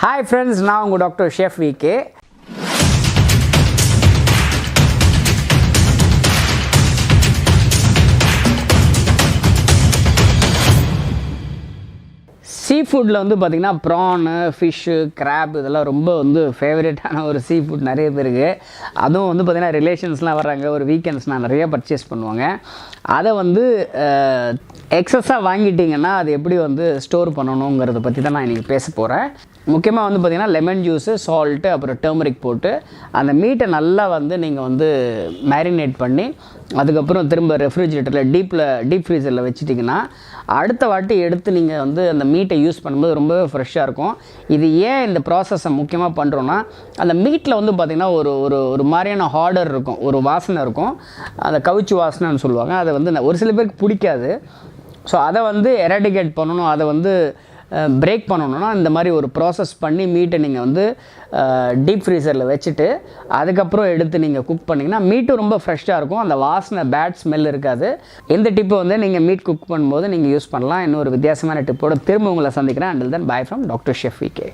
Hi friends, now I'm drchefvk. சீஃபுட்டில் வந்து பார்த்திங்கன்னா prawn fish graph இதெல்லாம் ரொம்ப ஃபேவரேட்டான ஒரு சீஃபுட் நிறைய பேருக்கு. அதுவும் பார்த்திங்கன்னா ரிலேஷன்ஸ்லாம் வர்றாங்க, ஒரு வீக்கெண்ட்ஸ்னால் நிறைய பர்ச்சேஸ் பண்ணுவாங்க. அதை எக்ஸஸாக வாங்கிட்டிங்கன்னா அது எப்படி ஸ்டோர் பண்ணணுங்கிறத பற்றி தான் நான் இன்றைக்கி பேச போகிறேன். முக்கியமாக பார்த்திங்கன்னா லெமன் ஜூஸு, சால்ட்டு, அப்புறம் டர்மரிக் போட்டு அந்த மீட்டை நல்லா நீங்கள் மேரினேட் பண்ணி அதுக்கப்புறம் திரும்ப ரெஃப்ரிஜிரேட்டரில் டீப் ஃப்ரீசரில் வச்சுட்டிங்கன்னா அடுத்த வாட்டி எடுத்து நீங்கள் அந்த மீட்டை யூஸ் பண்ணும்போது ரொம்பவே ஃப்ரெஷ்ஷாக இருக்கும். இது ஏன் இந்த ப்ராசஸை முக்கியமாக பண்ணுறோன்னா, அந்த மீட்டில் பார்த்திங்கன்னா ஒரு ஒரு ஒரு மாதிரியான ஹார்டர் இருக்கும், ஒரு வாசனை இருக்கும், அந்த கவுச்சி வாசனைன்னு சொல்லுவாங்க. அதை ஒரு சில பேருக்கு பிடிக்காது. ஸோ அதை எராடிகேட் பண்ணணும், அதை பிரேக் பண்ணணுன்னா இந்த மாதிரி ஒரு ப்ராசஸ் பண்ணி மீட்டை நீங்கள் டீப் ஃப்ரீசரில் வச்சுட்டு அதுக்கப்புறம் எடுத்து நீங்கள் குக் பண்ணிங்கன்னா மீட்டும் ரொம்ப ஃப்ரெஷ்ஷாக இருக்கும். அந்த வாசனை பேட் ஸ்மெல் இருக்காது. இந்த டிப்பு நீங்கள் மீட் குக் பண்ணும்போது நீங்கள் யூஸ் பண்ணலாம். இன்னொரு வித்தியாசமான டிப்போட திரும்ப உங்களை சந்திக்கிறேன். Until then by from drchefvk.